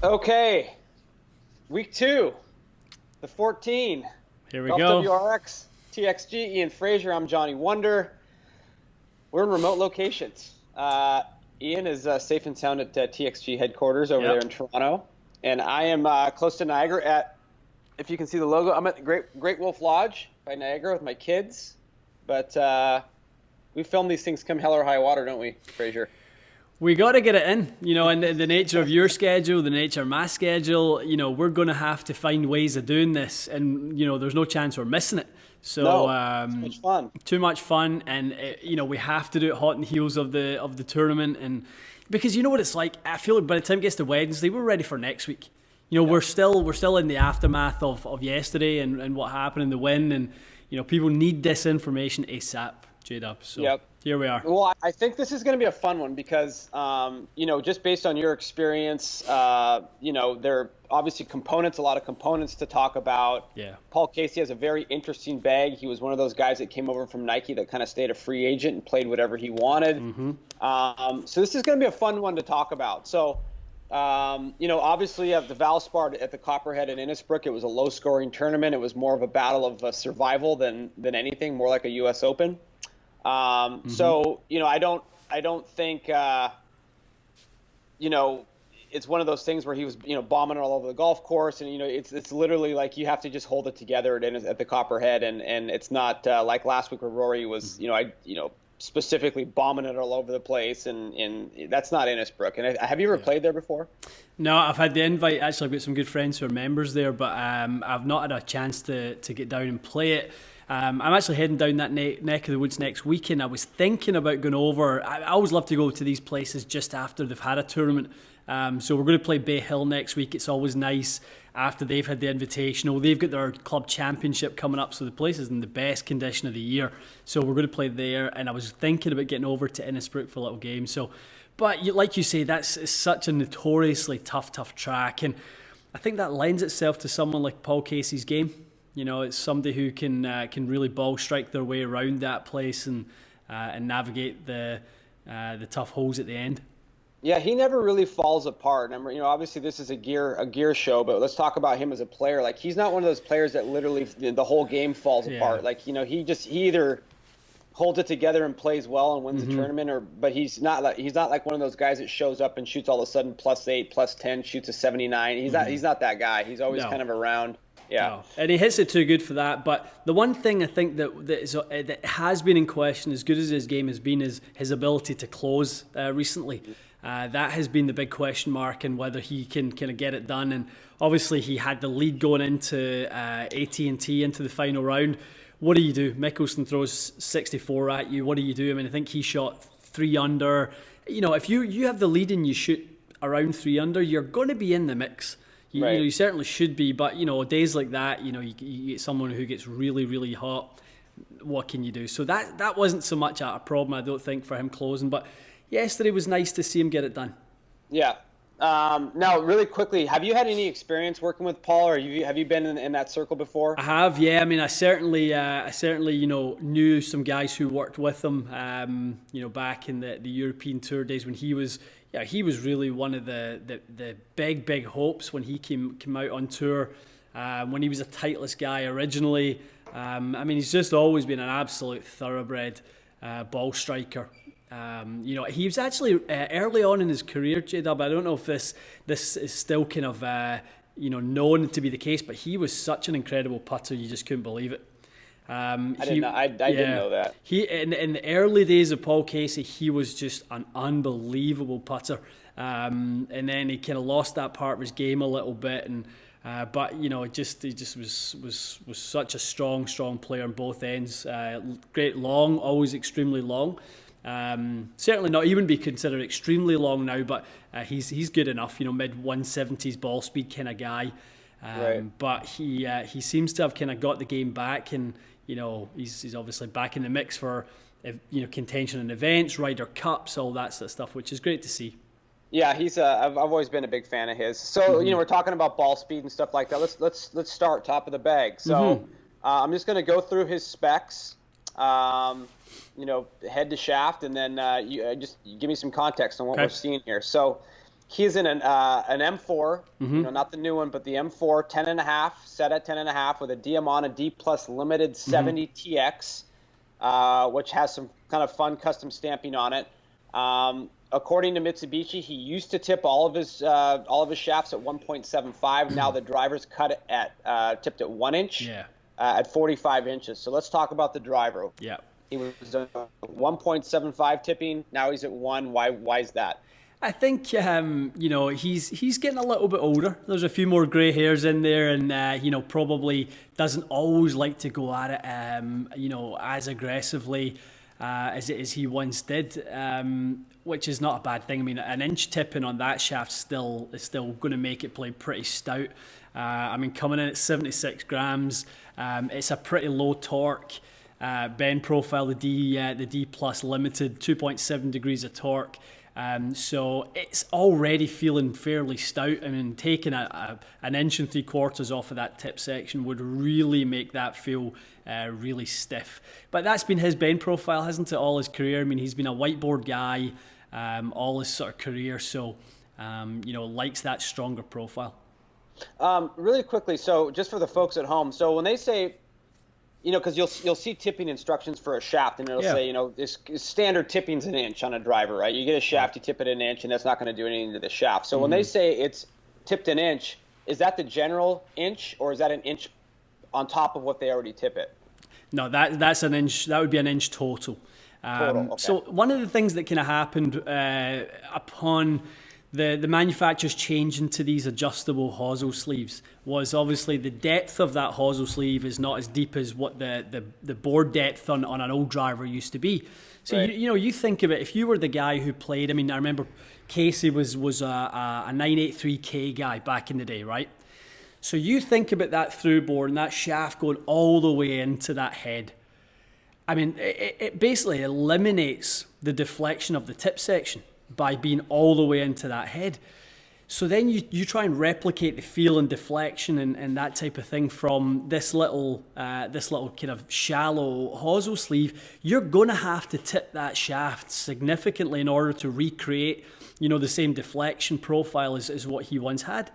Okay, week 2, the 14. Here we Golf go. WRX, TXG, Ian Fraser. I'm Johnny Wunder. We're in remote locations. Ian is safe and sound at TXG headquarters over there in Toronto, and I am close to Niagara at, if you can see the logo, I'm at the Great Wolf Lodge by Niagara with my kids. But we film these things come hell or high water, don't we, Fraser? We got to get it in, and the nature of your schedule, the nature of my schedule, we're going to have to find ways of doing this, and, there's no chance we're missing it. So too much fun. Too much fun, and we have to do it hot on the heels of the tournament, and because you know what it's like. I feel like by the time it gets to Wednesday, we're ready for next week. We're still in the aftermath of yesterday and what happened in the win, and people need this information ASAP, J-Dub. So Here we are. Well, I think this is going to be a fun one because, just based on your experience, there are obviously a lot of components to talk about. Yeah. Paul Casey has a very interesting bag. He was one of those guys that came over from Nike that kind of stayed a free agent and played whatever he wanted. Mm-hmm. So this is going to be a fun one to talk about. So, obviously you have the Valspar at the Copperhead in Innisbrook. It was a low-scoring tournament. It was more of a battle of survival than anything, more like a U.S. Open. So, I don't think, it's one of those things where he was, bombing all over the golf course, and, it's literally like you have to just hold it together at the Copperhead, and it's not like last week where Rory was, specifically bombing it all over the place, and that's not Innisbrook. And have you ever played there before? No, I've had the invite. Actually, I've got some good friends who are members there, but I've not had a chance to get down and play it. I'm actually heading down that neck of the woods next weekend. I was thinking about going over. I always love to go to these places just after they've had a tournament. So we're going to play Bay Hill next week. It's always nice after they've had the Invitational. They've got their club championship coming up, so the place is in the best condition of the year. So we're going to play there, and I was thinking about getting over to Innisbrook for a little game. But like you say, that's such a notoriously tough track, and I think that lends itself to someone like Paul Casey's game. It's somebody who can really ball strike their way around that place and navigate the tough holes at the end. Yeah, he never really falls apart. Obviously this is a gear show, but let's talk about him as a player. Like, he's not one of those players that literally the whole game falls apart. Like, he either holds it together and plays well and wins the tournament, but he's not like one of those guys that shows up and shoots all of a sudden +8, +10, shoots a 79. He's not that guy. He's always kind of around. Yeah. No. And he hits it too good for that. But the one thing I think that has been in question, as good as his game has been, is his ability to close recently. That has been the big question mark, and whether he can kind of get it done. And obviously he had the lead going into AT&T into the final round. What do you do? Mickelson throws 64 at you. What do you do? I think he shot 3 under. If you have the lead and you shoot around 3 under, you're going to be in the mix. You certainly should be, but days like that, you get someone who gets really, really hot. What can you do? So that wasn't so much a problem, I don't think, for him closing. But yesterday was nice to see him get it done. Yeah. Now, really quickly, have you had any experience working with Paul, or have you been in that circle before? I have, yeah. I certainly knew some guys who worked with him. Back in the European Tour days when he was really one of the big hopes when he came out on tour. When he was a Titleist guy originally. He's just always been an absolute thoroughbred ball striker. He was actually early on in his career, J-Dub. I don't know if this is still kind of known to be the case, but he was such an incredible putter, you just couldn't believe it. I didn't know that. He in the early days of Paul Casey, he was just an unbelievable putter, and then he kind of lost that part of his game a little bit, and but he just was such a strong player on both ends. Great long, always extremely long. Certainly not. He wouldn't be considered extremely long now, but he's good enough. Mid 170s ball speed kind of guy. But he seems to have kind of got the game back, and he's obviously back in the mix for contention in events, Ryder Cups, all that sort of stuff, which is great to see. Yeah, he's. I've always been a big fan of his. So we're talking about ball speed and stuff like that. Let's start top of the bag. So I'm just going to go through his specs. Head to shaft, and then you just give me some context on what we're seeing here. So He's in an M4, not the new one, but the M4, 10.5, set at 10.5 with a Diamond D Plus Limited 70 TX, which has some kind of fun custom stamping on it. According to Mitsubishi, he used to tip all of his shafts at 1.75. Now the driver's cut it at tipped at 1 inch at 45 inches. So let's talk about the driver. Yeah, he was 1.75 tipping. Now he's at 1. Why is that? I think he's getting a little bit older. There's a few more grey hairs in there, and probably doesn't always like to go at it as aggressively as he once did, which is not a bad thing. I mean, an inch tipping on that shaft is still going to make it play pretty stout. Coming in at 76 grams, it's a pretty low torque bend profile. The D Plus Limited, 2.7 degrees of torque. So it's already feeling fairly stout. I mean, taking an inch and 3/4 off of that tip section would really make that feel really stiff. But that's been his bend profile, hasn't it, all his career? I mean, he's been a whiteboard guy all his sort of career, so likes that stronger profile. Really quickly, so just for the folks at home, so when they say, because you'll see tipping instructions for a shaft, and it'll say, this standard tipping's an inch on a driver, right? You get a shaft, you tip it an inch, and that's not going to do anything to the shaft. So when they say it's tipped an inch, is that the general inch, or is that an inch on top of what they already tip it? No, that's an inch. That would be an inch total. Okay. So one of the things that kind of happened upon the manufacturers changing to these adjustable hosel sleeves was obviously the depth of that hosel sleeve is not as deep as what the board depth on an old driver used to be. So right. you think of it, if you were the guy who played, I mean, I remember Casey was a 983K guy back in the day, right? So you think about that through board and that shaft going all the way into that head. I mean, it basically eliminates the deflection of the tip section by being all the way into that head. So then you try and replicate the feel and deflection and that type of thing from this little kind of shallow hosel sleeve. You're going to have to tip that shaft significantly in order to recreate, the same deflection profile as what he once had.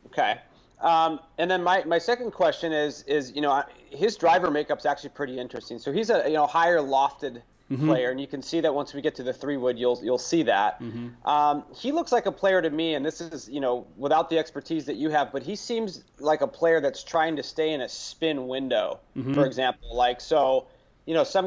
Okay. And then my second question is his driver makeup's actually pretty interesting. So he's a higher lofted player, and you can see that once we get to the 3-wood, you'll see that. He looks like a player to me, and this is without the expertise that you have, but he seems like a player that's trying to stay in a spin window, for example. Like some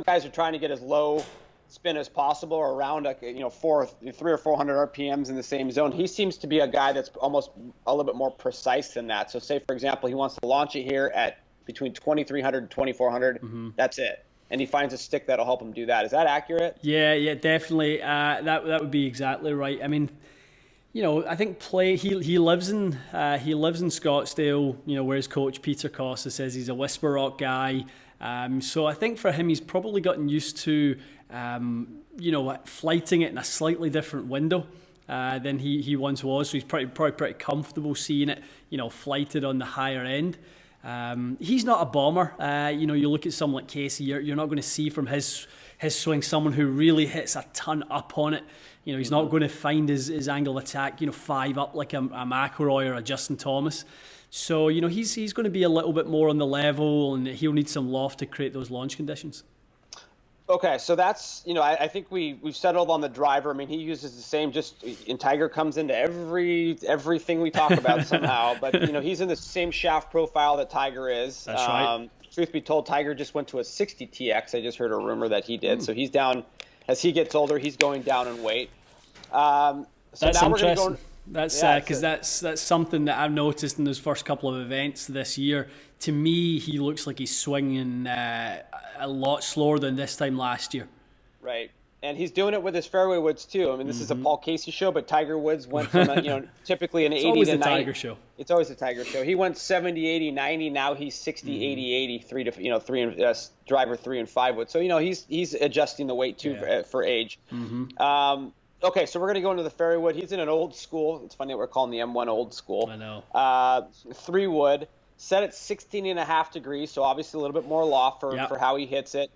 guys are trying to get as low spin as possible, or around 300 or 400 RPMs in the same zone. He seems to be a guy that's almost a little bit more precise than that. So say, for example, he wants to launch it here at between 2,300 and 2,400. That's it. And he finds a stick that'll help him do that. Is that accurate? Yeah, definitely. That would be exactly right. I mean, I think he lives in Scottsdale, where his coach Peter Costa says he's a Whisper Rock guy. So I think for him, he's probably gotten used to flighting it in a slightly different window than he once was. So he's probably pretty comfortable seeing it, flighted on the higher end. He's not a bomber. You look at someone like Casey, you're not going to see from his swing someone who really hits a ton up on it. He's not going to find his angle of attack, 5 up like a McElroy or a Justin Thomas. So, he's going to be a little bit more on the level, and he'll need some loft to create those launch conditions. Okay, so that's, I think we've settled on the driver. I mean, he uses the same, and Tiger comes into everything we talk about somehow. But, he's in the same shaft profile that Tiger is. That's right. Truth be told, Tiger just went to a 60 TX. I just heard a rumor that he did. So he's down, as he gets older, he's going down in weight. So that's now interesting. Because that's something that I've noticed in those first couple of events this year. To me, he looks like he's swinging a lot slower than this time last year. Right, and he's doing it with his fairway woods too. I mean, this is a Paul Casey show, but Tiger Woods went from typically an 80 to 90. It's always the Tiger show. It's always the Tiger show. He went 70, 80, 90. Now he's 60, 80, 80, 3 to driver 3 and 5 wood. So he's adjusting the weight too for age. Okay, so we're going to go into the fairway wood. He's in an old school. It's funny that we're calling the M1 old school. I know. 3-wood, set at 16.5 degrees, so obviously a little bit more loft for how he hits it.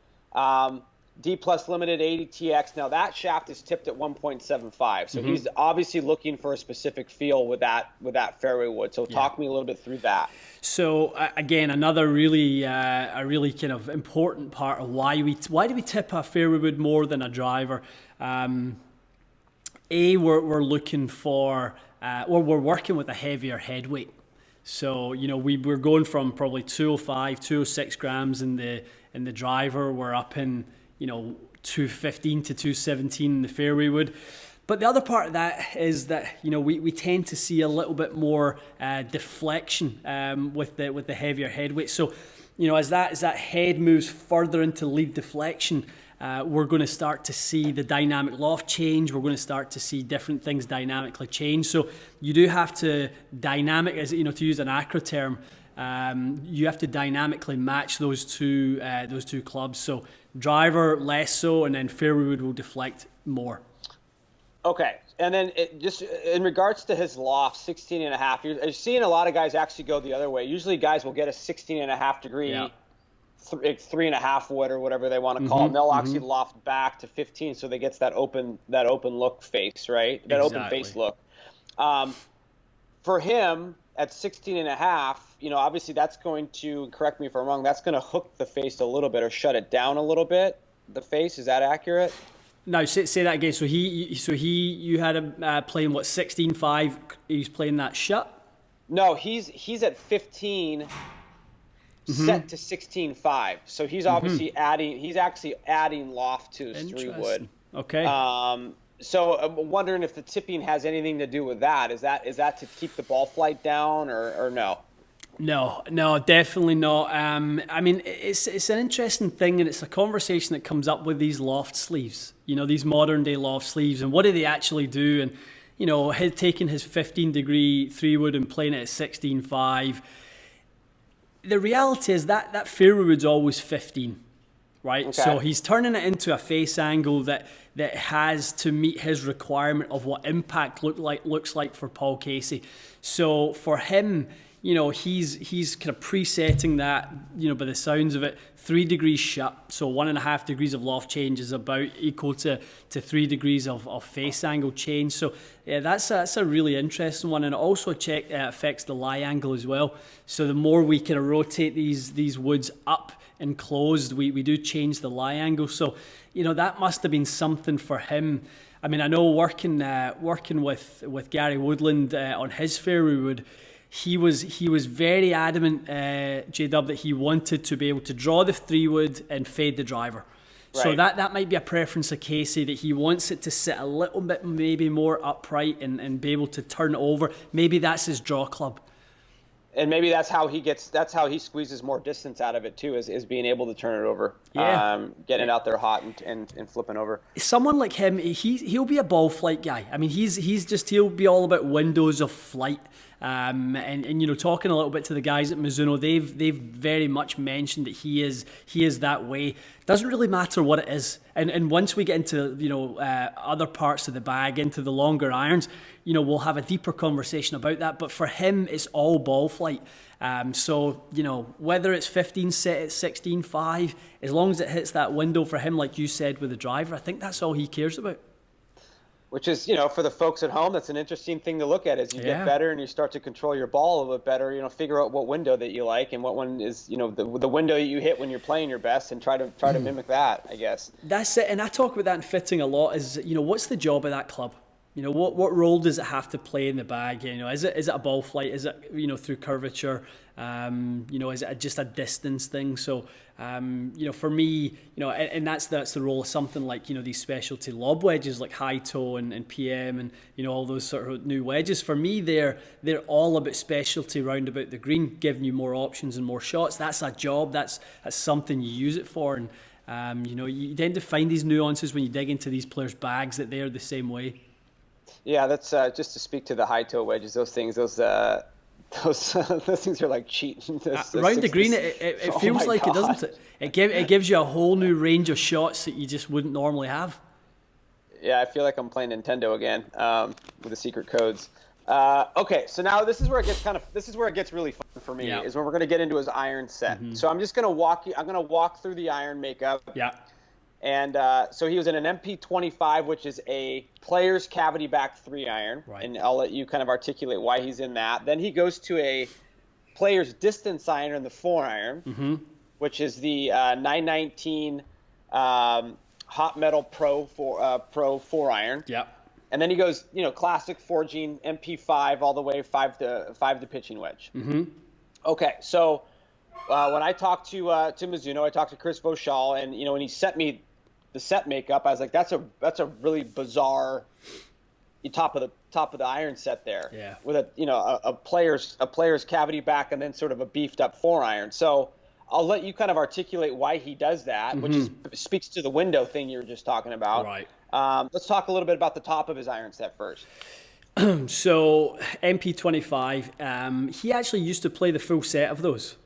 D plus limited 80TX. Now that shaft is tipped at 1.75, so he's obviously looking for a specific feel with that fairway wood. So talk me a little bit through that. So again, another really a really kind of important part of why do we tip a fairway wood more than a driver. We're looking for we're working with a heavier head weight. So we're going from probably 205, 206 grams in the driver. We're up in 215 to 217 in the fairway wood. But the other part of that is that we tend to see a little bit more deflection with the heavier head weight. So as that head moves further into lead deflection, we're going to start to see the dynamic loft change. We're going to start to see different things dynamically change. So you do have to to use an acro term, you have to dynamically match those two clubs. So driver less so, and then fairway wood will deflect more. Okay, and then just in regards to his loft, 16.5, you're seeing a lot of guys actually go the other way. Usually guys will get a 16.5 degree, 3.5 wood or whatever they want to call it. They'll actually loft back to 15, so they get that open look face, right? That open face look. For him at 16.5, obviously that's going to, correct me if I'm wrong, that's going to hook the face a little bit or shut it down a little bit. The face, is that accurate? No, say that again. So you had him playing 16.5. He's playing that shut. No, he's at 15, set to 16.5. So he's obviously adding loft to his 3-wood. Okay. So I'm wondering if the tipping has anything to do with that. Is that to keep the ball flight down or no? No, definitely not. I mean, it's an interesting thing, and it's a conversation that comes up with these loft sleeves. These modern day loft sleeves, and what do they actually do? And taking his 15-degree 3-wood and playing it at 16.5. The reality is that fairway wood's always 15, right? Okay. So he's turning it into a face angle that has to meet his requirement of what impact looks like for Paul Casey. So for him, he's kind of presetting that, by the sounds of it, 3 degrees shut. So 1.5 degrees of loft change is about equal to 3 degrees of face angle change. So yeah, that's a really interesting one, and it also affects the lie angle as well. So the more we kind of rotate these woods up and closed, we do change the lie angle. So that must have been something for him. I mean, I know working with Gary Woodland on his fairway wood, he was very adamant, J-Dub, that he wanted to be able to draw the 3-wood and fade the driver. Right. So that might be a preference of Casey, that he wants it to sit a little bit maybe more upright and be able to turn it over. Maybe that's his draw club. And maybe that's how he squeezes more distance out of it too, is being able to turn it over. Yeah. Getting it out there hot and flipping over. Someone like him, he'll be a ball flight guy. I mean, he'll be all about windows of flight. And talking a little bit to the guys at Mizuno, they've very much mentioned that he is that way. Doesn't really matter what it is. And once we get into other parts of the bag, into the longer irons, we'll have a deeper conversation about that. But for him, it's all ball flight. So whether it's 15 set at 16.5, as long as it hits that window for him, like you said with the driver, I think that's all he cares about. Which is, for the folks at home, that's an interesting thing to look at as you get better and you start to control your ball a little bit better, figure out what window that you like and what one is, the window that you hit when you're playing your best and try to mimic that, I guess. That's it. And I talk about that in fitting a lot is, what's the job of that club? What role does it have to play in the bag? Is it a ball flight? Is it, through curvature? Is it just a distance thing? So, for me, and that's the role of something like, these specialty lob wedges like high toe and PM and, all those sort of new wedges. For me, they're all about specialty round about the green, giving you more options and more shots. That's a job. That's something you use it for. And, you tend to find these nuances when you dig into these players' bags that they're the same way. Yeah, that's just to speak to the high toe wedges. Those things are like cheating. Around the green, it feels like it, doesn't it? It gives you a whole new range of shots that you just wouldn't normally have. Yeah, I feel like I'm playing Nintendo again with the secret codes. Okay, so now this is where it gets really fun for me. Yeah. Is when we're going to get into his iron set. Mm-hmm. So I'm just going to walk through the iron makeup. Yeah. And so he was in an MP25, which is a player's cavity back 3-iron. Right. And I'll let you kind of articulate why he's in that. Then he goes to a player's distance iron in the 4-iron, which is the 919 Hot Metal Pro 4-iron. Yep. And then he goes, classic forging MP5 all the way 5 to pitching wedge. Okay, so when I talked to Mizuno, I talked to Chris Vauchal, and when he sent me the set makeup, I was like, that's a really bizarre top of the iron set there. Yeah. With a player's cavity back and then sort of a beefed up 4-iron. So I'll let you kind of articulate why he does that, which speaks to the window thing you were just talking about. Right. Let's talk a little bit about the top of his iron set first. So MP25, he actually used to play the full set of those.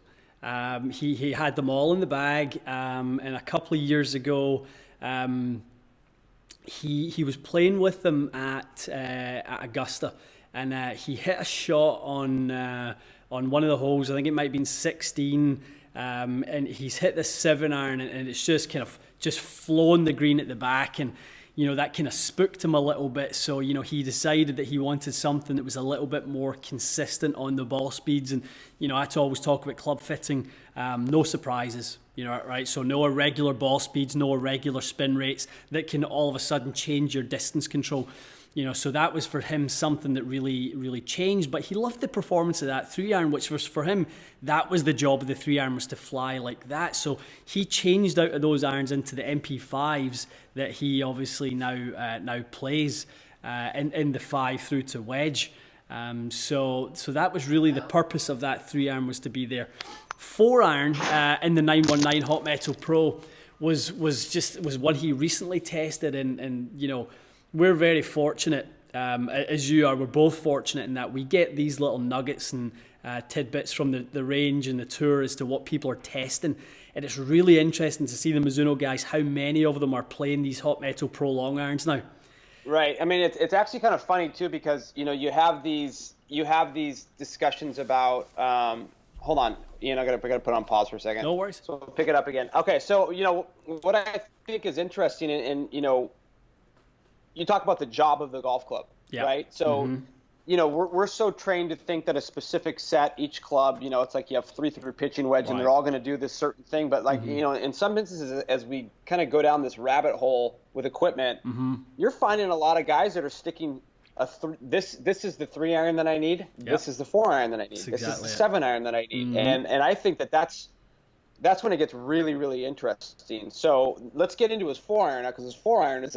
He had them all in the bag, and a couple of years ago, he was playing with them at Augusta, and he hit a shot on one of the holes. I think it might have been 16, and he's hit the 7-iron, and it's just kind of just flown the green at the back, and that kind of spooked him a little bit. So, he decided that he wanted something that was a little bit more consistent on the ball speeds. And, I always talk about club fitting, no surprises, right? So no irregular ball speeds, no irregular spin rates that can all of a sudden change your distance control. So that was for him something that really, really changed. But he loved the performance of that 3-iron, which was for him, that was the job of the 3-iron, was to fly like that. So he changed out of those irons into the MP5s that he obviously now plays in the 5 through to wedge. So that was really the purpose of that 3-iron, was to be there. 4-iron in the 919 Hot Metal Pro was one he recently tested, and we're very fortunate, as you are. We're both fortunate in that we get these little nuggets and tidbits from the range and the tour as to what people are testing. And it's really interesting to see the Mizuno guys, how many of them are playing these Hot Metal Pro long irons now. Right. I mean, it's actually kind of funny too, because you have these discussions about. Hold on, Ian. I gotta put on pause for a second. No worries. So pick it up again. Okay. So what I think is interesting, and you talk about the job of the golf club, right? So, we're so trained to think that a specific set, each club, it's like you have 3 through pitching wedge, and they're all going to do this certain thing. But in some instances, as we kind of go down this rabbit hole with equipment, you're finding a lot of guys that are sticking this is the 3-iron that I need. Yep. This is the 4-iron that I need. This is the 7-iron that I need. And I think that's when it gets really, really interesting. So let's get into his 4-iron now, because his 4-iron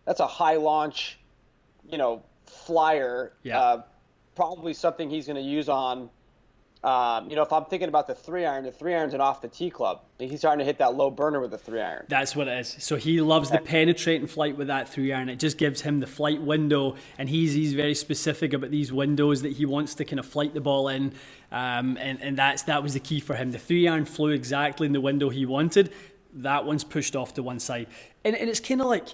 that's a high launch, flyer. Yeah. Probably something he's going to use on, if I'm thinking about the 3-iron's an off the tee club. He's starting to hit that low burner with the 3-iron. That's what it is. So he loves the penetrating flight with that 3-iron. It just gives him the flight window, and he's very specific about these windows that he wants to kind of flight the ball in. And that was the key for him. The 3-iron flew exactly in the window he wanted. That one's pushed off to one side. And it's kind of like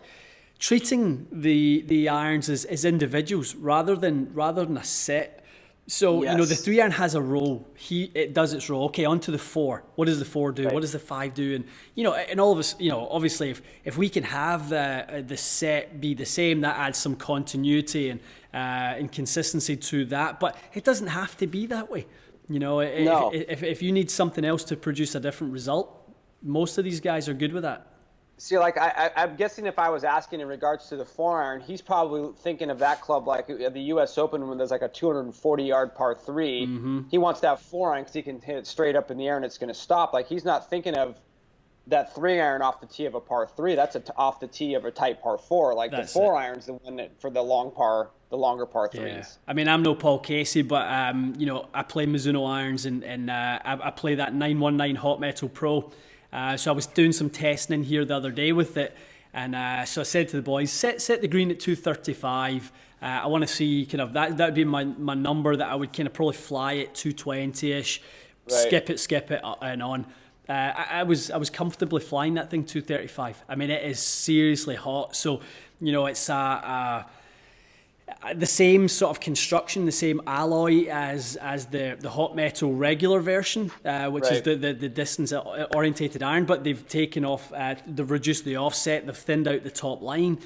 treating the irons as individuals rather than a set. So, the 3-iron has a role. It does its role. Okay, on to the 4. What does the 4 do? Right. What does the 5 do? And, and all of us, obviously if we can have the set be the same, that adds some continuity and consistency to that. But it doesn't have to be that way. No. If you need something else to produce a different result, most of these guys are good with that. See, like I'm guessing if I was asking in regards to the 4-iron, he's probably thinking of that club like at the U.S. Open when there's like a 240-yard par 3. He wants that 4-iron because he can hit it straight up in the air and it's going to stop. Like, he's not thinking of that 3-iron off the tee of a par 3. That's off the tee of a tight par 4. Like, the 4-iron's the one that for the longer par 3s. Yeah. I mean, I'm no Paul Casey, but I play Mizuno irons and I play that 919 Hot Metal Pro. So I was doing some testing in here the other day with it, and so I said to the boys, set the green at 235. I want to see kind of that would be my number that I would kind of probably fly at 220-ish, right. skip it and on. I was comfortably flying that thing 235. I mean, it is seriously hot. So it's The same sort of construction, the same alloy as the hot metal regular version, which is the distance orientated iron, but they've taken off, they've reduced the offset, they've thinned out the top line,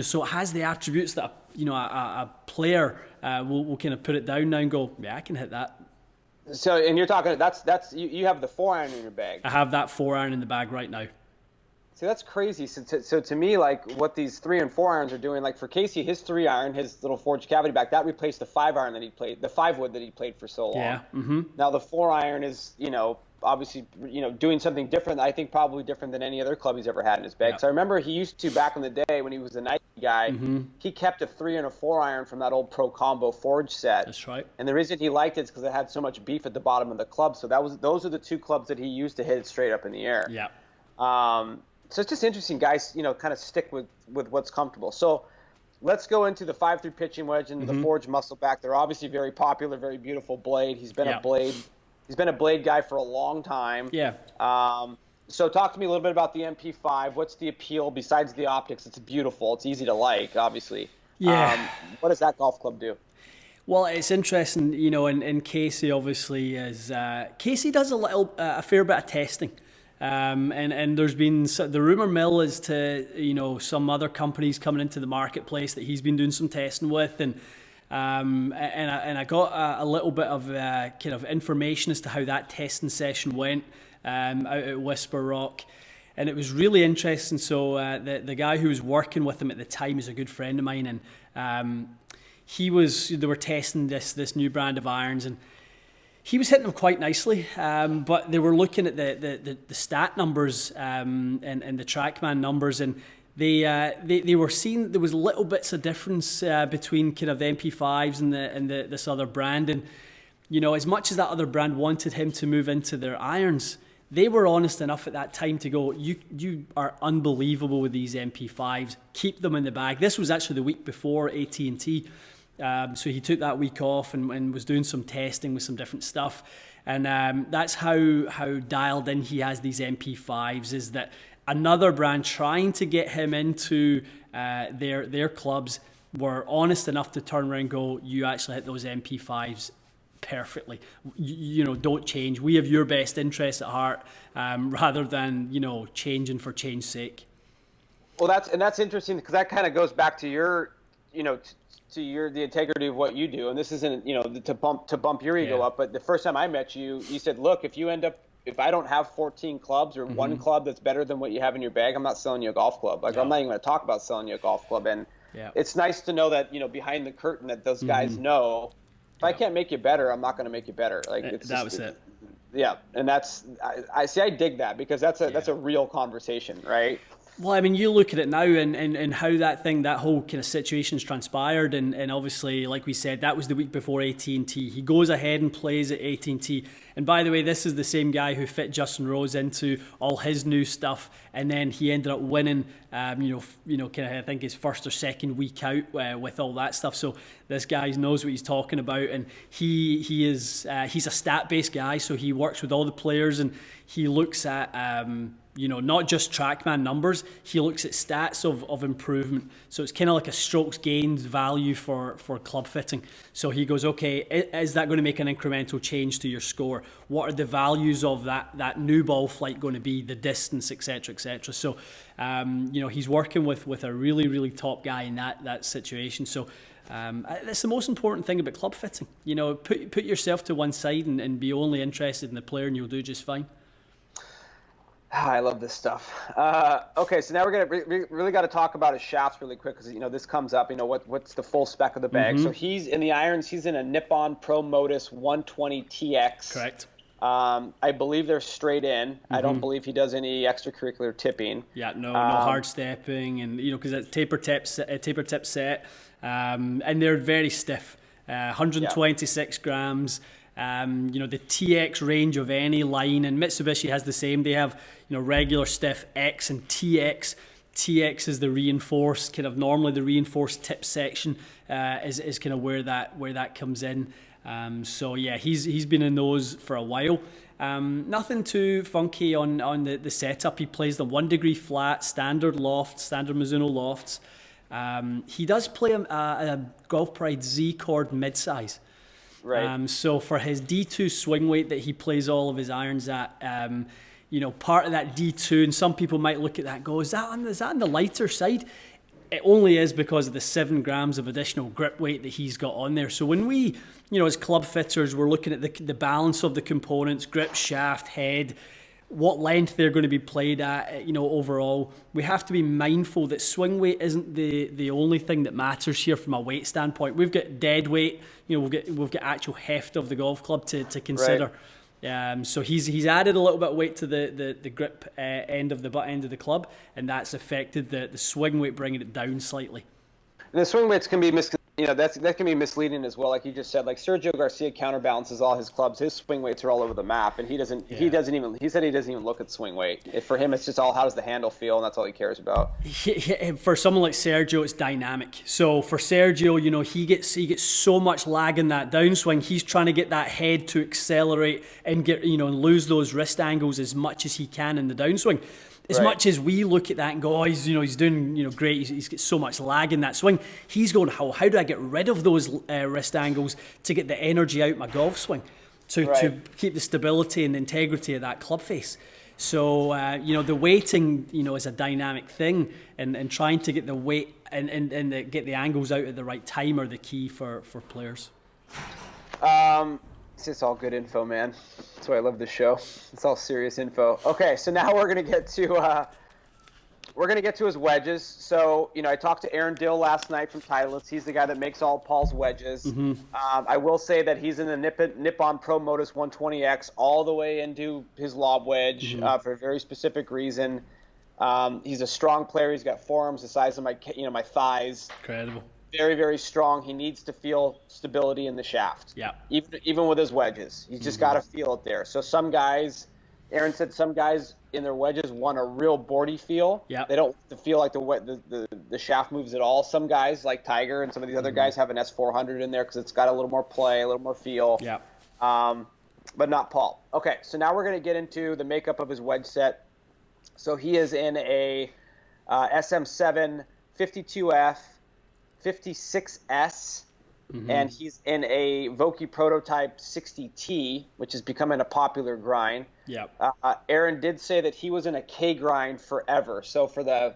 so it has the attributes that a player will kind of put it down now and go, yeah, I can hit that. So, and you're talking, that's you have the 4-iron in your bag. I have that 4-iron in the bag right now. See, that's crazy. So to me, like what these 3 and 4 irons are doing, like for Casey, his 3-iron, his little forged cavity back, that replaced the 5-iron that he played, the 5-wood that he played for so long. Yeah. Mm-hmm. Now the 4-iron is, obviously, doing something different. I think probably different than any other club he's ever had in his bag. So I remember he used to, back in the day when he was a Nike guy, he kept a 3 and a 4-iron from that old Pro Combo Forge set. That's right. And the reason he liked it is because it had so much beef at the bottom of the club. So those are the 2 clubs that he used to hit it straight up in the air. Yeah. So it's just interesting, guys, kind of stick with what's comfortable. So let's go into the 5-3 pitching wedge and the forged muscle back. They're obviously very popular, very beautiful blade. He's been a blade guy for a long time. Yeah. So talk to me a little bit about the MP5. What's the appeal besides the optics? It's beautiful. It's easy to like, obviously. Yeah. What does that golf club do? Well, it's interesting, and Casey obviously is. Casey does a fair bit of testing. And there's been the rumor mill as to some other companies coming into the marketplace that he's been doing some testing with, and I got a little bit of kind of information as to how that testing session went out at Whisper Rock, and it was really interesting. So the guy who was working with him at the time is a good friend of mine, and they were testing this new brand of irons, and he was hitting them quite nicely, but they were looking at the stat numbers and the TrackMan numbers, and they were seeing there was little bits of difference between kind of the MP5s and this other brand, and as much as that other brand wanted him to move into their irons, they were honest enough at that time to go, you are unbelievable with these MP5s, keep them in the bag. This was actually the week before AT&T. So he took that week off and was doing some testing with some different stuff. And that's how dialed in he has these MP5s, is that another brand trying to get him into their clubs were honest enough to turn around and go, you actually hit those MP5s perfectly. Don't change. We have your best interests at heart, rather than, changing for change's sake. Well, that's interesting, because that kind of goes back to your, the integrity of what you do, and this isn't to bump your ego up, but the first time I met you, you said, look, if I don't have 14 clubs or one club that's better than what you have in your bag, I'm not selling you a golf club. I'm not even going to talk about selling you a golf club. And it's nice to know that behind the curtain that those guys know, if I can't make you better, I'm not going to make you better. Like was it. Yeah, and I dig that, because that's a real conversation, right? Well, I mean, you look at it now and how that whole kind of situation's transpired, and obviously, like we said, that was the week before AT&T. He goes ahead and plays at AT&T. And by the way, this is the same guy who fit Justin Rose into all his new stuff, and then he ended up winning, kind of, I think his first or second week out with all that stuff. So this guy knows what he's talking about, and he's a stat-based guy, so he works with all the players, and he looks at not just TrackMan numbers, he looks at stats of improvement. So it's kind of like a strokes gained value for club fitting. So he goes, okay, is that going to make an incremental change to your score? What are the values of that new ball flight going to be, the distance, etc., etc. So, he's working with a really, really top guy in that situation. So that's the most important thing about club fitting. Put yourself to one side and be only interested in the player, and you'll do just fine. I love this stuff. Okay, so now we're gonna really got to talk about his shafts really quick, because this comes up. What's the full spec of the bag? So he's in the irons. He's in a Nippon Pro Modus 120 TX. Correct. I believe they're straight in. I don't believe he does any extracurricular tipping. Yeah, no hard stepping, and because it's taper tip set, and they're very stiff. 126 grams. The TX range of any line, and Mitsubishi has the same. They have regular stiff X and TX. TX is the reinforced, kind of normally the reinforced tip section is kind of where that comes in. So yeah, he's been in those for a while. Nothing too funky on the setup. He plays the 1 degree flat, standard loft, standard Mizuno lofts. He does play a Golf Pride Z chord mid-size. Right. So for his D2 swing weight that he plays all of his irons at, part of that D2, and some people might look at that and go, is that on the lighter side? It only is because of the 7 grams of additional grip weight that he's got on there. So when we, as club fitters, we're looking at the balance of the components, grip, shaft, head, what length they're going to be played at, overall, we have to be mindful that swing weight isn't the only thing that matters here from a weight standpoint. We've got dead weight, we've got actual heft of the golf club to consider. Right. So he's added a little bit of weight to the grip end of the butt end of the club, and that's affected the swing weight, bringing it down slightly. And the swing weights can be that can be misleading as well. Like you just said, like Sergio Garcia counterbalances all his clubs. His swing weights are all over the map, and he said he doesn't even look at swing weight. For him, it's just all how does the handle feel, and that's all he cares about. For someone like Sergio, it's dynamic. So for Sergio, he gets so much lag in that downswing. He's trying to get that head to accelerate and get and lose those wrist angles as much as he can in the downswing. As much as we look at that and go, he's doing great, he's got so much lag in that swing, he's going, how do I get rid of those wrist angles to get the energy out my golf swing to keep the stability and the integrity of that club face. So the weighting is a dynamic thing, and trying to get the weight and get the angles out at the right time are the key for players. It's all good info, man. That's why I love this show. It's all serious info. Okay, so now we're gonna get to his wedges. So I talked to Aaron Dill last night from Titleist. He's the guy that makes all Paul's wedges. Mm-hmm. I will say that he's in the Nippon Pro Modus 120X all the way into his lob wedge for a very specific reason. He's a strong player. He's got forearms the size of my thighs. Incredible. Very, very strong. He needs to feel stability in the shaft. Yeah. Even with his wedges, he's just got to feel it there. So some guys, Aaron said, some guys in their wedges want a real boardy feel. Yeah. They don't feel like the shaft moves at all. Some guys like Tiger and some of these other guys have an S400 in there because it's got a little more play, a little more feel. Yeah. But not Paul. Okay, so now we're going to get into the makeup of his wedge set. So he is in a SM7 52F. 56S, and he's in a Vokey Prototype 60T, which is becoming a popular grind. Yep. Aaron did say that he was in a K grind forever. So for the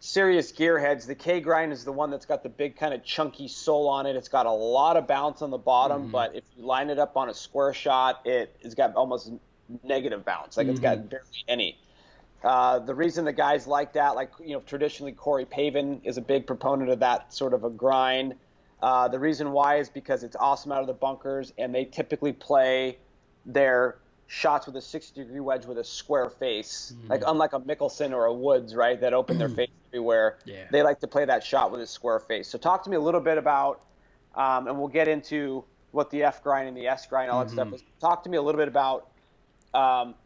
serious gearheads, the K grind is the one that's got the big kind of chunky sole on it. It's got a lot of bounce on the bottom, but if you line it up on a square shot, it's got almost negative bounce. Like it's got barely any. The reason the guys like that, traditionally Corey Pavin is a big proponent of that sort of a grind. The reason why is because it's awesome out of the bunkers, and they typically play their shots with a 60-degree wedge with a square face, like unlike a Mickelson or a Woods, right, that open their face everywhere. Yeah. They like to play that shot with a square face. So talk to me a little bit about, and we'll get into what the F grind and the S grind, all that stuff is. Talk to me a little bit about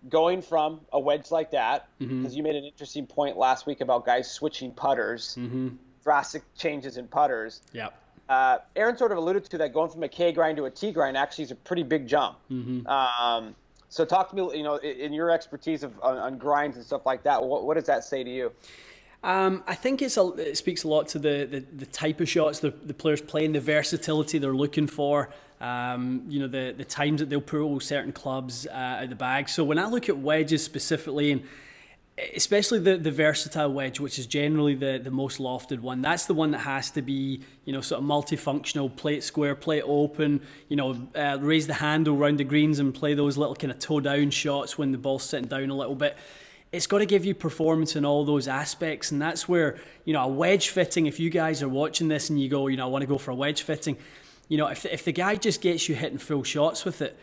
going from a wedge like that, because you made an interesting point last week about guys switching putters, drastic changes in putters. Yep. Aaron sort of alluded to that going from a K grind to a T grind actually is a pretty big jump. So talk to me, in your expertise on grinds and stuff like that, what does that say to you? I think it speaks a lot to the type of shots the players playing, the versatility they're looking for, the times that they'll pull certain clubs out of the bag. So when I look at wedges specifically, and especially the versatile wedge, which is generally the most lofted one, that's the one that has to be, sort of multifunctional, play it square, play it open, raise the handle around the greens and play those little kind of toe down shots when the ball's sitting down a little bit. It's got to give you performance in all those aspects, and that's where, a wedge fitting, if you guys are watching this and you go, I want to go for a wedge fitting, if the guy just gets you hitting full shots with it,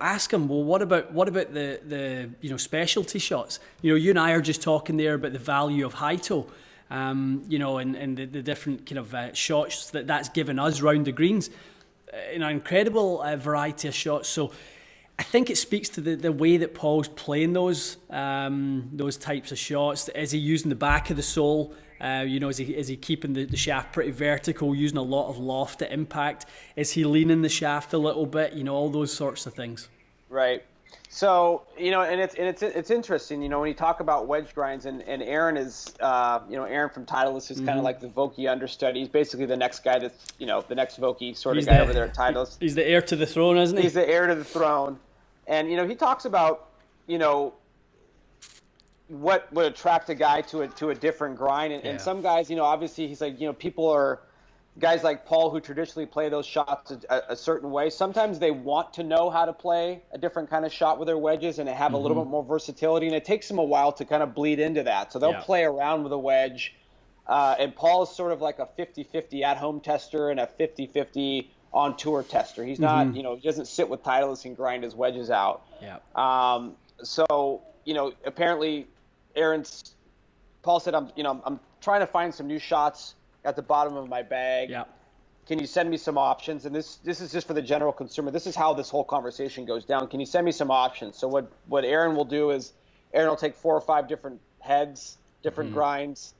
ask him, well, what about the specialty shots? You and I are just talking there about the value of high toe, and the different kind of shots that's given us round the greens, an incredible variety of shots. So I think it speaks to the way that Paul's playing those types of shots. Is he using the back of the sole? Is he keeping the shaft pretty vertical, using a lot of loft at impact? Is he leaning the shaft a little bit? All those sorts of things. Right. So, and it's interesting, when you talk about wedge grinds, and Aaron is, Aaron from Titleist is kind of like the Vokey understudy. He's basically the next guy that's, the next Vokey sort of guy over there at Titleist. He's the heir to the throne, isn't he? He's the heir to the throne. And, he talks about, what would attract a guy to a different grind. And some guys, obviously he's like, people are, guys like Paul who traditionally play those shots a certain way. Sometimes they want to know how to play a different kind of shot with their wedges and have a little bit more versatility. And it takes them a while to kind of bleed into that. So they'll play around with a wedge. And Paul is sort of like a 50-50 at-home tester and a 50-50 on-tour tester. He's not, he doesn't sit with Titleist and grind his wedges out. Yeah. So, apparently Paul said, I'm trying to find some new shots at the bottom of my bag. Yeah. Can you send me some options? And this is just for the general consumer. This is how this whole conversation goes down. Can you send me some options? So what Aaron will do is Aaron will take 4 or 5 different heads, different grinds,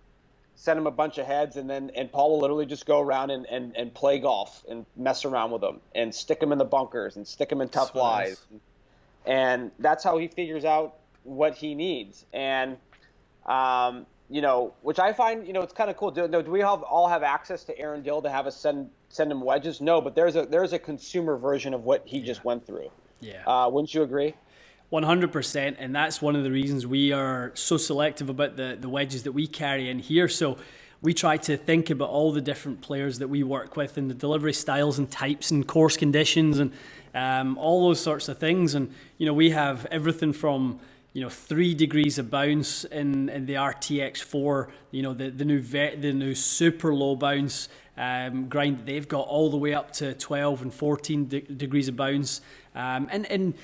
send him a bunch of heads, and Paul will literally just go around and play golf and mess around with them and stick them in the bunkers and stick them in tough lies. And that's how he figures out what he needs. And which I find, it's kind of cool. Do we all have access to Aaron Dill to have us send him wedges? No, but there's a consumer version of what he just went through. Yeah. Wouldn't you agree? 100%, and that's one of the reasons we are so selective about the wedges that we carry in here. So we try to think about all the different players that we work with and the delivery styles and types and course conditions and all those sorts of things. And, we have everything from 3 degrees of bounce in the RTX4, the new super low bounce grind that they've got, all the way up to 12 and 14 degrees of bounce. And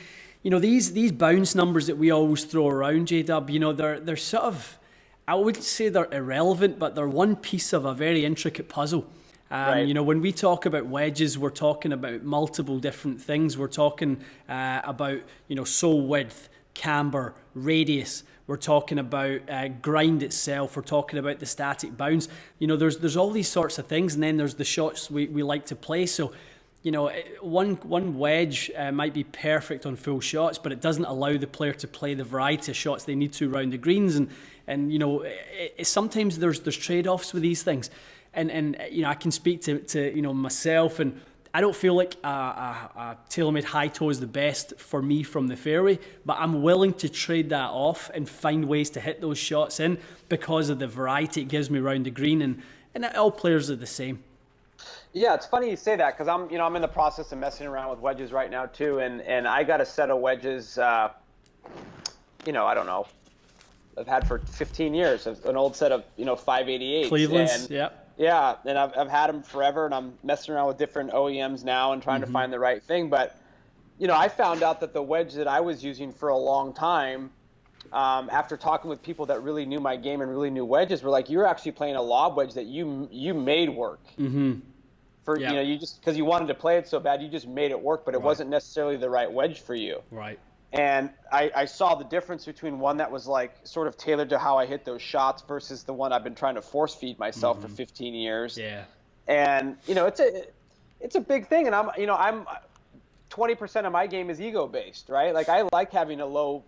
these bounce numbers that we always throw around, J-Dub, they're sort of, I wouldn't say they're irrelevant, but they're one piece of a very intricate puzzle. Right. When we talk about wedges, we're talking about multiple different things. We're talking about, sole width, camber, radius. We're talking about grind itself. We're talking about the static bounce. There's all these sorts of things, and then there's the shots we like to play. So, one wedge might be perfect on full shots, but it doesn't allow the player to play the variety of shots they need to around the greens. And sometimes there's trade-offs with these things. And I can speak to myself, and I don't feel like a TaylorMade high toe is the best for me from the fairway, but I'm willing to trade that off and find ways to hit those shots in because of the variety it gives me around the green, and all players are the same. Yeah, it's funny you say that because I'm in the process of messing around with wedges right now too, and I got a set of wedges, I don't know, I've had for 15 years, an old set of 588s. Cleveland's, yeah. Yeah, and I've had them forever, and I'm messing around with different OEMs now and trying to find the right thing. But, I found out that the wedge that I was using for a long time, after talking with people that really knew my game and really knew wedges, were like, you're actually playing a lob wedge that you made work. For you just because you wanted to play it so bad, you just made it work, but it wasn't necessarily the right wedge for you. Right. And I saw the difference between one that was like sort of tailored to how I hit those shots versus the one I've been trying to force feed myself for 15 years. Yeah. And it's a big thing. And I'm 20% of my game is ego based, right? Like I like having a low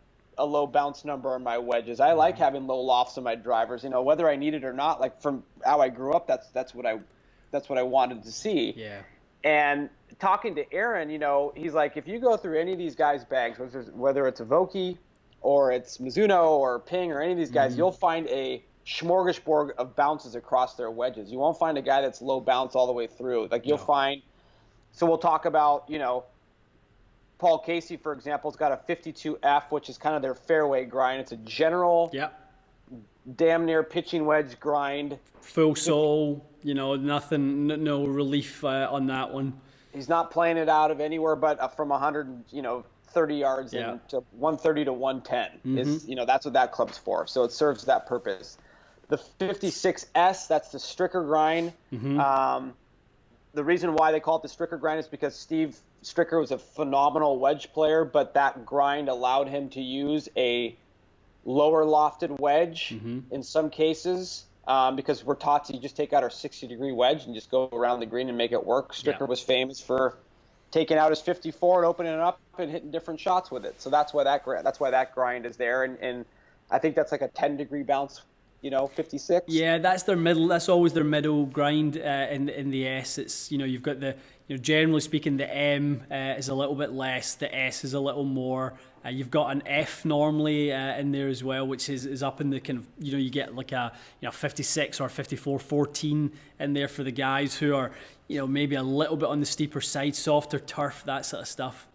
bounce number on my wedges. I like having low lofts on my drivers. Whether I need it or not. Like from how I grew up, that's what I wanted to see. Yeah. And talking to Aaron, he's like, if you go through any of these guys' bags, whether it's a Vokey or it's Mizuno or Ping or any of these guys, you'll find a smorgasbord of bounces across their wedges. You won't find a guy that's low bounce all the way through. Like you'll find, so we'll talk about, Paul Casey, for example, has got a 52F, which is kind of their fairway grind. It's a general, damn near pitching wedge grind. Full sole, nothing, no relief on that one. He's not playing it out of anywhere but from 130 yards to 130 to 110. Is that's what that club's for. So it serves that purpose. The 56S, that's the Stricker Grind. The reason why they call it the Stricker Grind is because Steve Stricker was a phenomenal wedge player, but that grind allowed him to use a lower lofted wedge in some cases. Because we're taught to just take out our 60-degree wedge and just go around the green and make it work. Stricker was famous for taking out his 54 and opening it up and hitting different shots with it. So that's why that grind is there. And I think that's like a 10-degree bounce, 56. Yeah, that's their middle. That's always their middle grind in the S. It's, you've got the, generally speaking, the M is a little bit less, the S is a little more. You've got an F normally in there as well, which is up in the kind of, you get like a 56 or 54-14 in there for the guys who are, maybe a little bit on the steeper side, softer turf, that sort of stuff.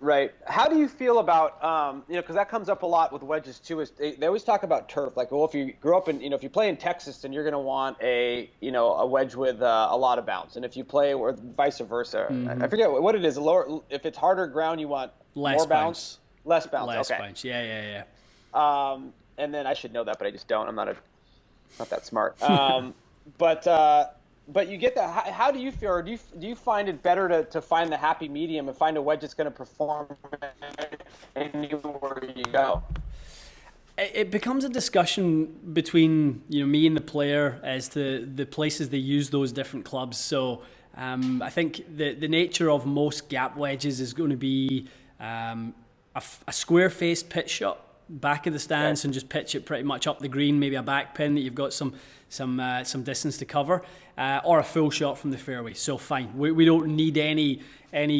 Right. How do you feel about, because that comes up a lot with wedges too, is they always talk about turf. Like, well, if you grew up in, if you play in Texas, then you're going to want a wedge with a lot of bounce. And if you play, or vice versa, I forget what it is. If it's harder ground, you want less more bounce. Less bounce. Less okay. bounce. Yeah. And then I should know that, but I just don't. I'm not that smart. But you get that. How do you feel? Or do you find it better to find the happy medium and find a wedge that's going to perform anywhere you go? It becomes a discussion between me and the player as to the places they use those different clubs. So I think the nature of most gap wedges is going to be a square-faced pitch shot, back of the stance, and just pitch it pretty much up the green, maybe a back pin that you've got some distance to cover, or a full shot from the fairway. So fine, we don't need any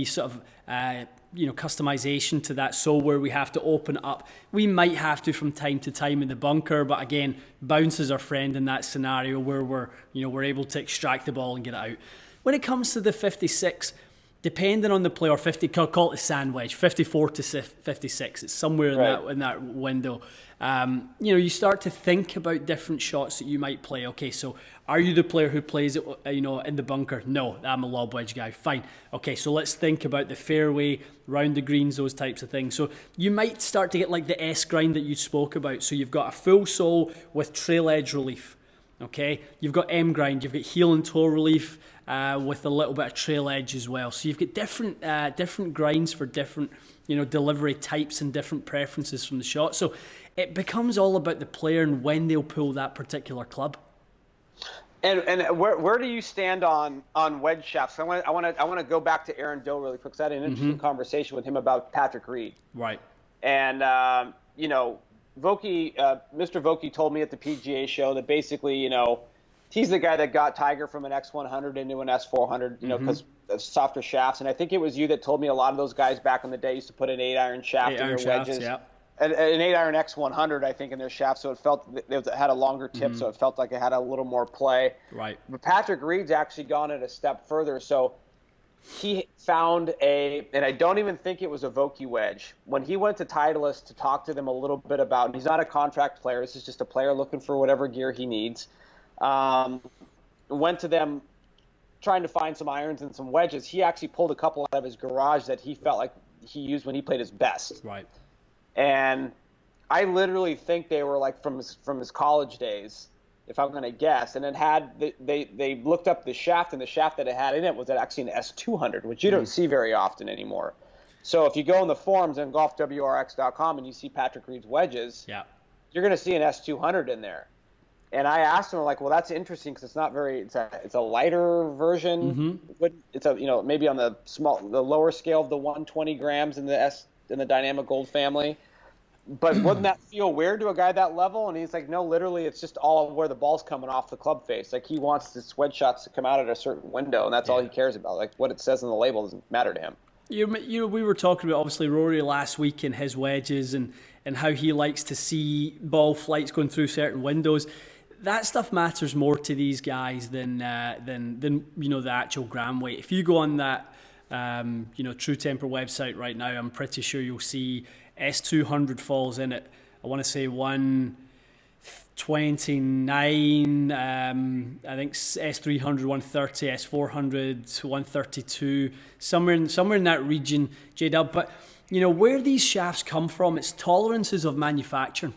sort of customization to that. So where we have to open up, we might have to from time to time in the bunker, but again, bounce is our friend in that scenario where we're able to extract the ball and get it out. When it comes to the 56. Depending on the player, call it a sand wedge, 54 to 56. It's somewhere in that window. You start to think about different shots that you might play. Okay, so are you the player who plays it, in the bunker? No, I'm a lob wedge guy. Fine. Okay, so let's think about the fairway, round the greens, those types of things. So you might start to get like the S grind that you spoke about. So you've got a full sole with trail edge relief. Okay, you've got M grind, you've got heel and toe relief with a little bit of trail edge as well. So you've got different grinds for different delivery types and different preferences from the shot. So it becomes all about the player and when they'll pull that particular club. And where do you stand on wedge shafts? I want to go back to Aaron Doe really quick, because I had an interesting conversation with him about Patrick Reed. Right. And Vokey, Mr. Vokey told me at the PGA show that basically, he's the guy that got Tiger from an X100 into an S400, because softer shafts. And I think it was you that told me a lot of those guys back in the day used to put an 8-iron shaft in their wedges. Yeah. An 8-iron X100, I think, in their shaft, so it had a longer tip, so it felt like it had a little more play. Right. But Patrick Reed's actually gone it a step further, so he found and I don't even think it was a Vokey wedge. When he went to Titleist to talk to them a little bit about, and he's not a contract player, this is just a player looking for whatever gear he needs, went to them trying to find some irons and some wedges. He actually pulled a couple out of his garage that he felt like he used when he played his best. Right. And I literally think they were like from his college days, if I'm going to guess. And it they looked up the shaft, and the shaft that it had in it was actually an S200, which you don't see very often anymore. So if you go in the forums on golfwrx.com and you see Patrick Reed's wedges, you're going to see an S200 in there. And I asked him, like, well, that's interesting because it's not very. It's a lighter version. It's maybe on the lower scale of the 120 grams in the Dynamic Gold family. But wouldn't that feel weird to a guy that level? And he's like, no, literally, it's just all where the ball's coming off the club face. Like, he wants his wedge shots to come out at a certain window, and that's all he cares about. Like, what it says on the label doesn't matter to him. We were talking about, obviously, Rory last week and his wedges and how he likes to see ball flights going through certain windows. That stuff matters more to these guys than the actual gram weight. If you go on that True Temper website right now, I'm pretty sure you'll see S200 falls in it. I want to say 129. I think S300 130, S400 132, somewhere in that region, J-Dub. But where these shafts come from, it's tolerances of manufacturing.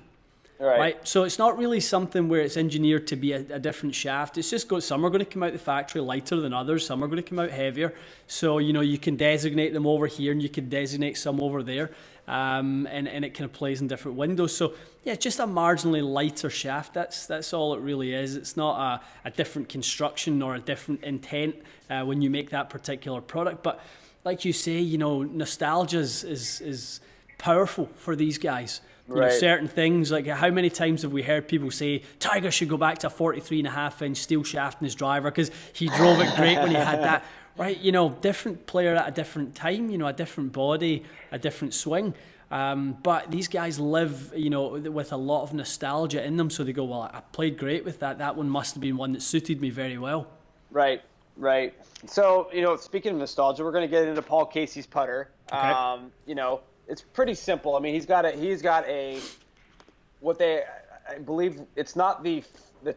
Right. So it's not really something where it's engineered to be a different shaft. It's just some are going to come out the factory lighter than others. Some are going to come out heavier. So, you can designate them over here and you can designate some over there. And it kind of plays in different windows. So, yeah, just a marginally lighter shaft. That's all it really is. It's not a different construction or a different intent when you make that particular product. But like you say, nostalgia is powerful for these guys. Certain things, like how many times have we heard people say Tiger should go back to a 43.5-inch steel shaft in his driver because he drove it great when he had that. Right, different player at a different time, a different body, a different swing. But these guys live, with a lot of nostalgia in them. So they go, well, I played great with that. That one must have been one that suited me very well. Right. So, speaking of nostalgia, we're going to get into Paul Casey's putter. Okay. It's pretty simple. I mean, he's got I believe it's not the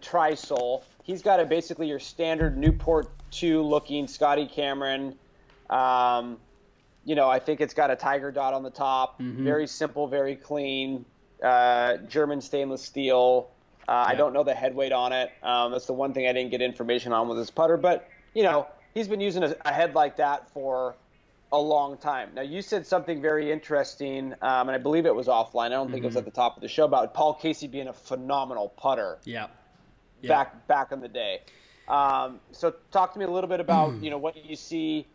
tri-sole. He's got basically your standard Newport 2 looking Scotty Cameron. I think it's got a tiger dot on the top. Mm-hmm. Very simple, very clean. German stainless steel. I don't know the head weight on it. That's the one thing I didn't get information on with this putter. But, he's been using a head like that for a long time. Now, you said something very interesting, and I believe it was offline. I don't think it was at the top of the show, about Paul Casey being a phenomenal putter. Yeah. Back in the day. So talk to me a little bit about, what you see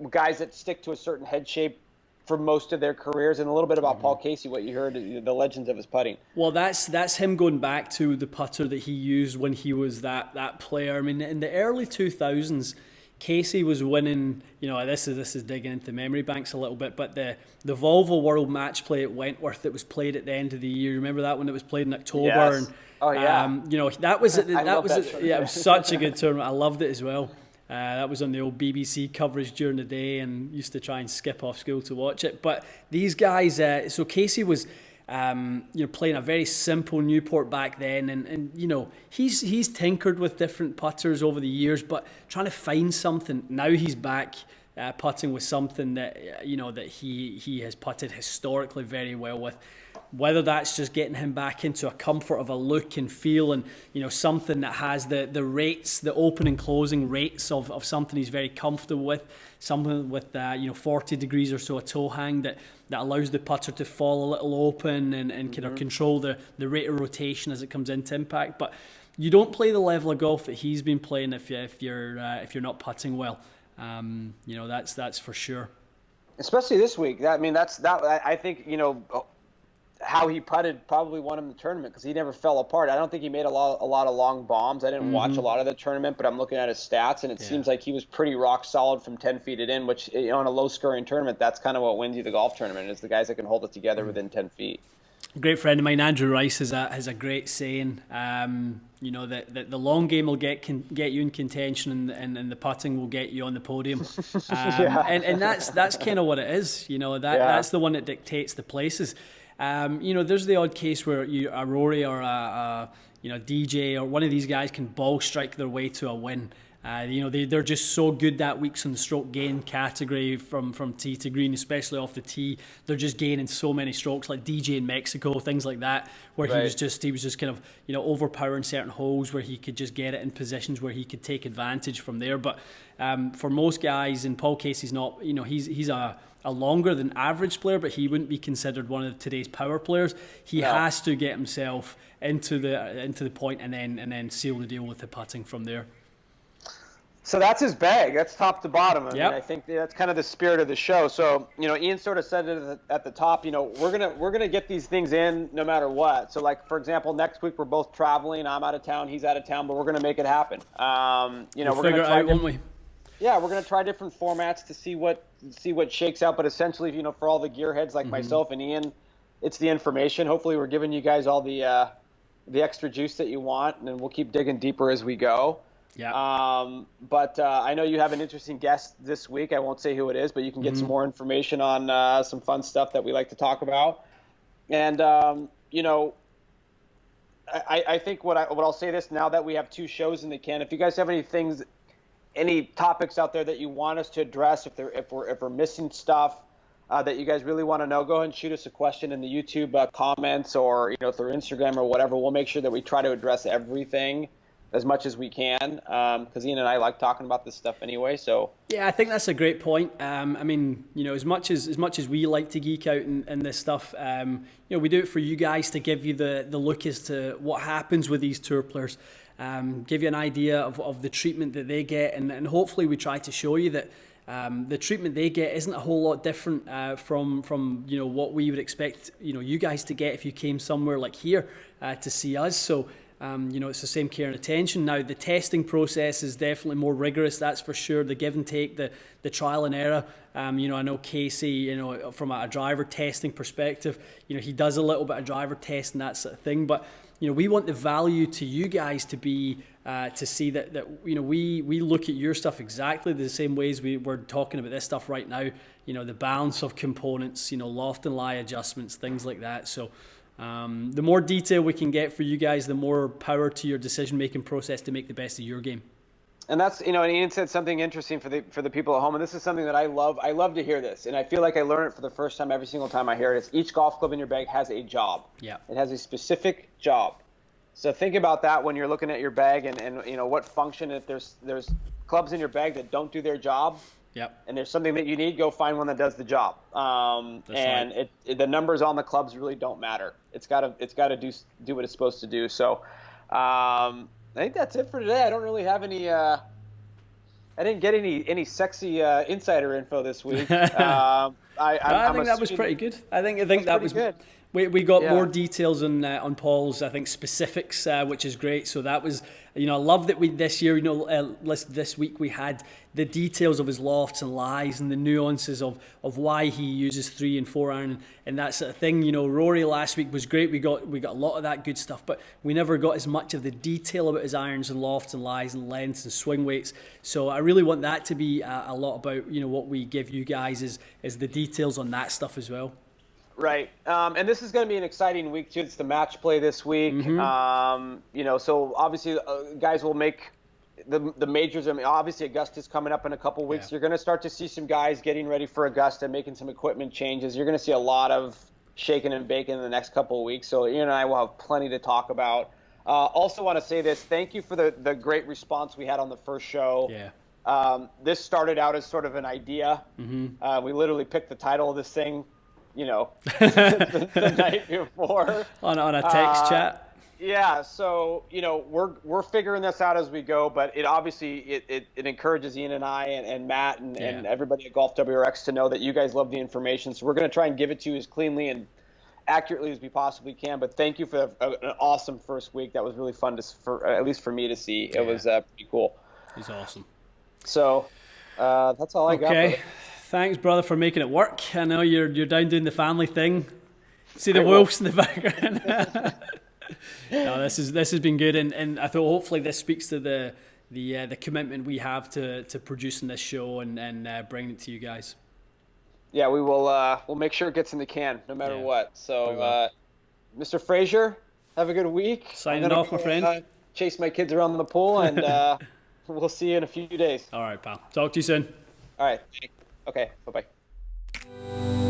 guys that stick to a certain head shape for most of their careers, and a little bit about Paul Casey, what you heard, the legends of his putting. Well, that's him going back to the putter that he used when he was that player. I mean, in the early 2000s, Casey was winning, this is digging into memory banks a little bit, but the Volvo World Match Play at Wentworth that was played at the end of the year, remember that one that was played in October? Yes. And, that was it was such a good tournament. I loved it as well. That was on the old BBC coverage during the day, and used to try and skip off school to watch it. But these guys, so Casey was, playing a very simple Newport back then, and he's tinkered with different putters over the years, but trying to find something. Now he's back putting with something that that he has putted historically very well with. Whether that's just getting him back into a comfort of a look and feel, and something that has the rates, the open and closing rates of something he's very comfortable with, something with 40 degrees or so a toe hang that allows the putter to fall a little open and kind of control the rate of rotation as it comes into impact. But you don't play the level of golf that he's been playing if you're not putting well. That's for sure. Especially this week. I think how he putted probably won him the tournament, because he never fell apart. I don't think he made a lot of long bombs. I didn't watch a lot of the tournament, but I'm looking at his stats, and it seems like he was pretty rock solid from 10 feet it in, which on a low-scoring tournament, that's kind of what wins you the golf tournament, is the guys that can hold it together within 10 feet. A great friend of mine, Andrew Rice, has a great saying, that the long game will get you in contention, and the putting will get you on the podium. And that's kind of what it is. That's the one that dictates the places. There's the odd case where a Rory or a DJ or one of these guys can ball strike their way to a win. They're just so good that week's in the stroke gain category from tee to green, especially off the tee. They're just gaining so many strokes, like DJ in Mexico, things like that, where he was just kind of overpowering certain holes where he could just get it in positions where he could take advantage from there. But for most guys, and Paul Casey's not, he's a longer than average player, but he wouldn't be considered one of today's power players. He has to get himself into the point and then seal the deal with the putting from there. So that's his bag. That's top to bottom. I mean, I think that's kind of the spirit of the show. So, Ian sort of said it at the top, we're gonna get these things in no matter what. So, like, for example, next week we're both traveling. I'm out of town, he's out of town, but we're gonna make it happen. We're gonna try, won't we? Yeah, we're gonna try different formats to see what shakes out. But essentially, for all the gearheads like myself and Ian, it's the information. Hopefully, we're giving you guys all the extra juice that you want, and we'll keep digging deeper as we go. Yeah. But I know you have an interesting guest this week. I won't say who it is, but you can get some more information on some fun stuff that we like to talk about. And I think what I'll say this now that we have 2 shows in the can. If you guys have any topics out there that you want us to address, if we're missing stuff that you guys really want to know, go ahead and shoot us a question in the YouTube comments, or through Instagram or whatever. We'll make sure that we try to address everything as much as we can, because Ian and I like talking about this stuff anyway. So yeah, I think that's a great point. I mean, as much as we like to geek out in this stuff, we do it for you guys to give you the look as to what happens with these tour players, give you an idea of the treatment that they get, and hopefully we try to show you that the treatment they get isn't a whole lot different from what we would expect you guys to get if you came somewhere like here to see us. So it's the same care and attention. Now the testing process is definitely more rigorous, that's for sure. The give and take, the trial and error. I know Casey, from a driver testing perspective, he does a little bit of driver testing, that sort of thing. But we want the value to you guys to be to see that we look at your stuff exactly the same ways we're talking about this stuff right now. The balance of components, loft and lie adjustments, things like that. So the more detail we can get for you guys, the more power to your decision-making process to make the best of your game. And that's, and Ian said something interesting for the people at home, and this is something that I love. I love to hear this, and I feel like I learn it for the first time every single time I hear it. It's each golf club in your bag has a job. Yeah. It has a specific job. So think about that when you're looking at your bag and what function. If there's clubs in your bag that don't do their job, yep, and there's something that you need, go find one that does the job. And right. The numbers on the clubs really don't matter. It's got to do what it's supposed to do. So I think that's it for today. I don't really have any. I didn't get any sexy insider info this week. I think that was pretty good. I think that was good. We got more details on Paul's, I think, specifics, which is great. So that was, I love that we this year, this week we had the details of his lofts and lies and the nuances of why he uses 3 and 4 iron and that sort of thing. Rory last week was great. We got a lot of that good stuff, but we never got as much of the detail about his irons and lofts and lies and lengths and swing weights. So I really want that to be a lot about what we give you guys is the details on that stuff as well. Right. And this is going to be an exciting week, too. It's the match play this week. Mm-hmm. So obviously guys will make the majors. I mean, obviously Augusta's coming up in a couple weeks. Yeah. You're going to start to see some guys getting ready for Augusta, making some equipment changes. You're going to see a lot of shaking and baking in the next couple of weeks. So Ian and I will have plenty to talk about. Also want to say this. Thank you for the great response we had on the first show. Yeah. This started out as sort of an idea. Mm-hmm. We literally picked the title of this thing the night before on a text chat. Yeah, so we're figuring this out as we go, but it obviously it encourages Ian and I and Matt and everybody at Golf WRX to know that you guys love the information. So we're going to try and give it to you as cleanly and accurately as we possibly can. But thank you for an awesome first week. That was really fun for at least for me to see. It was pretty cool. It was awesome. So that's all I got. Okay. Thanks, brother, for making it work. I know you're down doing the family thing. See the wolves in the background. No, this has been good, and I thought hopefully this speaks to the commitment we have to producing this show and bringing it to you guys. Yeah, we will. We'll make sure it gets in the can, no matter what. So, Mr. Fraser, have a good week. Signing off, my friend. Chase my kids around the pool, and we'll see you in a few days. All right, pal. Talk to you soon. All right. Okay, bye-bye.